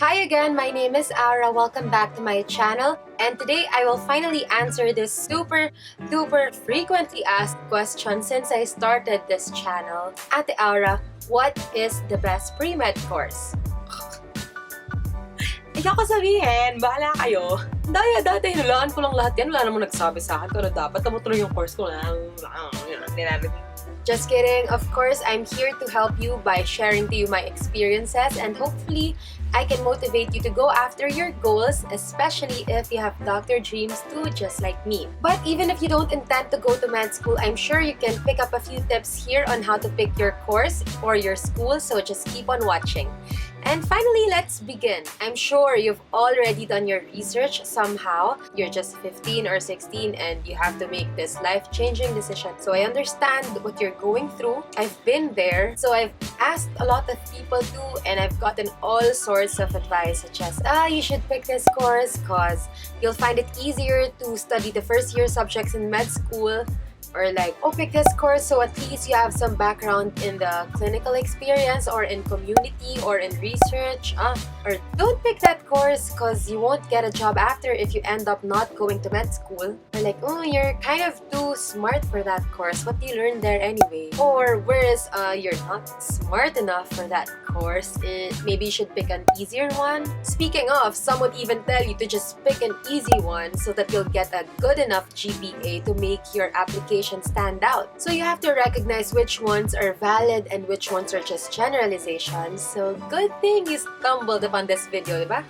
Hi again, my name is Aura. Welcome back to my channel. And today I will finally answer this super duper frequently asked question since I started this channel. Ate Aura, what is the best pre-med course? Ayaw ko sabihin, bahala kayo. Dati hinulaan ko lang lahat yan. Wala namang nagsabi sa akin kung ano dapat. Tumutuloy yung course ko na. Just kidding. Of course, I'm here to help you by sharing to you my experiences and hopefully I can motivate you to go after your goals, especially if you have doctor dreams too, just like me. But even if you don't intend to go to med school, I'm sure you can pick up a few tips here on how to pick your course or your school, so just keep on watching. And finally, let's begin. I'm sure you've already done your research somehow. You're just 15 or 16 and you have to make this life-changing decision. So I understand what you're going through. I've been there. So I've asked a lot of people too and I've gotten all sorts of advice such as, you should pick this course because you'll find it easier to study the first year subjects in med school. Or like, pick this course so at least you have some background in the clinical experience or in community or in research. Or don't pick that course because you won't get a job after if you end up not going to med school. Or like, you're kind of too smart for that course. What do you learn there anyway? Or whereas you're not smart enough for that course, maybe you should pick an easier one. Speaking of, some would even tell you to just pick an easy one so that you'll get a good enough GPA to make your application stand out. So you have to recognize which ones are valid and which ones are just generalizations. So good thing you stumbled upon this video, diba?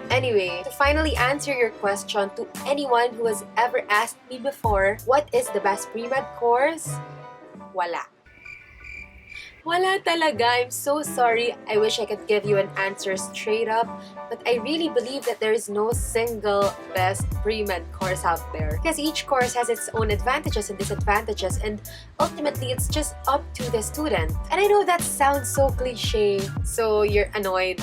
Anyway, to finally answer your question to anyone who has ever asked me before, what is the best pre-med course? Wala. Wala talaga. I'm so sorry. I wish I could give you an answer straight up, but I really believe that there is no single best pre-med course out there. Because each course has its own advantages and disadvantages, and ultimately it's just up to the student. And I know that sounds so cliche, so you're annoyed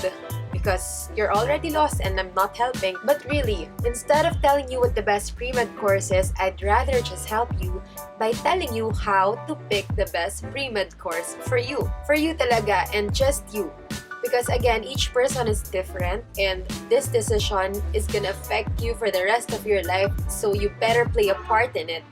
because you're already lost and I'm not helping. But really, instead of telling you what the best pre-med course is, I'd rather just help you by telling you how to pick the best pre-med course for you. For you talaga and just you. Because again, each person is different and this decision is gonna affect you for the rest of your life, so you better play a part in it.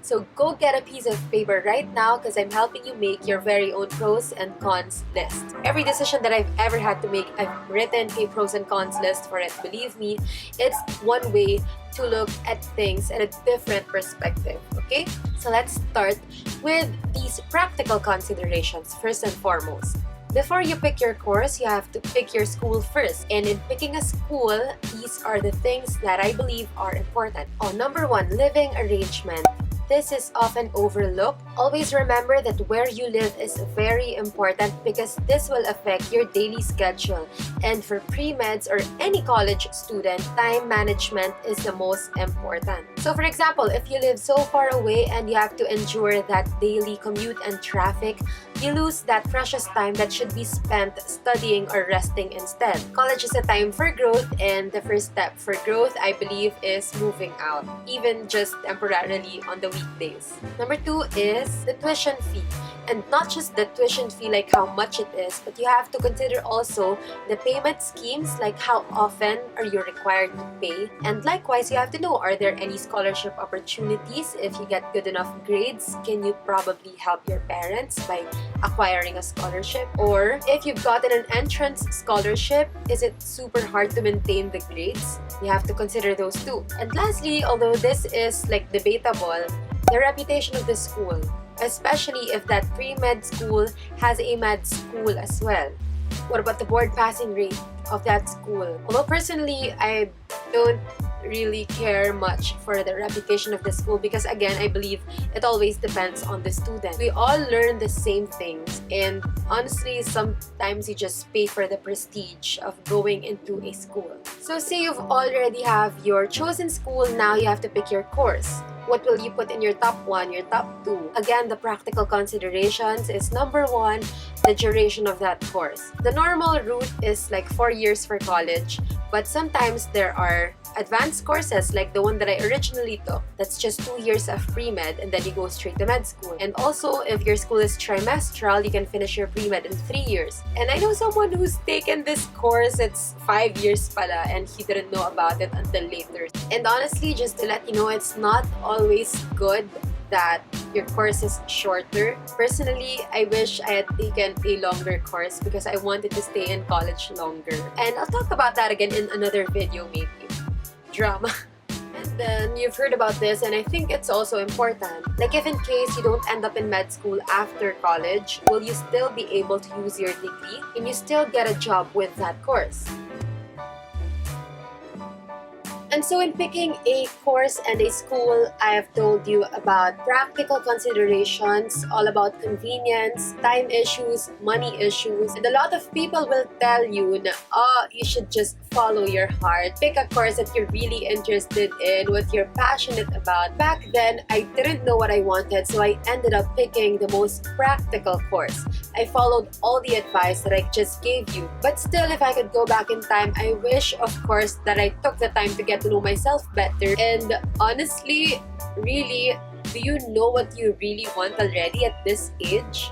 So go get a piece of paper right now because I'm helping you make your very own pros and cons list. Every decision that I've ever had to make, I've written a pros and cons list for it. Believe me, it's one way to look at things at a different perspective, okay? So let's start with these practical considerations first and foremost. Before you pick your course, you have to pick your school first. And in picking a school, these are the things that I believe are important. Number one, living arrangement. This is often overlooked. Always remember that where you live is very important because this will affect your daily schedule. And for pre-meds or any college student, time management is the most important. So for example, if you live so far away and you have to endure that daily commute and traffic, you lose that precious time that should be spent studying or resting instead. College is a time for growth, and the first step for growth, I believe, is moving out, even just temporarily on the weekdays. Number two is the tuition fee. And not just the tuition fee, like how much it is, but you have to consider also the payment schemes, like how often are you required to pay. And likewise, you have to know, are there any scholarship opportunities? If you get good enough grades, can you probably help your parents by acquiring a scholarship? Or if you've gotten an entrance scholarship, is it super hard to maintain the grades? You have to consider those too. And lastly, although this is like debatable, the reputation of the school, especially if that pre-med school has a med school as well. What about the board passing rate of that school? Although personally, I don't really care much for the reputation of the school because again, I believe it always depends on the student. We all learn the same things and honestly, sometimes you just pay for the prestige of going into a school. So say you've already have your chosen school, now you have to pick your course. What will you put in your top 1, your top 2? Again, the practical considerations is number 1, the duration of that course. The normal route is like 4 years for college. But sometimes there are advanced courses like the one that I originally took. That's just 2 years of pre-med and then you go straight to med school. And also, if your school is trimestral, you can finish your pre-med in 3 years. And I know someone who's taken this course, it's 5 years pala, and he didn't know about it until later. And honestly, just to let you know, it's not always good that your course is shorter. Personally, I wish I had taken a longer course because I wanted to stay in college longer. And I'll talk about that again in another video maybe. Drama. And then you've heard about this, and I think it's also important. Like, if in case you don't end up in med school after college, will you still be able to use your degree? Can you still get a job with that course? And so in picking a course and a school, I have told you about practical considerations, all about convenience, time issues, money issues. And a lot of people will tell you na, you should just follow your heart. Pick a course that you're really interested in, what you're passionate about. Back then, I didn't know what I wanted, so I ended up picking the most practical course. I followed all the advice that I just gave you. But still, if I could go back in time, I wish, of course, that I took the time to get to know myself better. And honestly, really, do you know what you really want already at this age?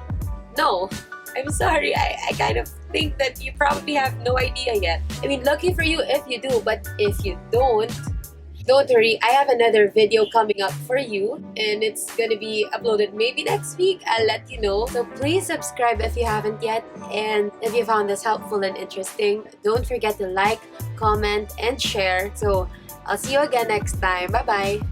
No. I'm sorry, I kind of think that you probably have no idea yet. I mean, lucky for you if you do, but if you don't worry, I have another video coming up for you, and it's gonna be uploaded maybe next week. I'll let you know. So please subscribe if you haven't yet, and if you found this helpful and interesting, don't forget to like, comment, and share. So I'll see you again next time. Bye-bye!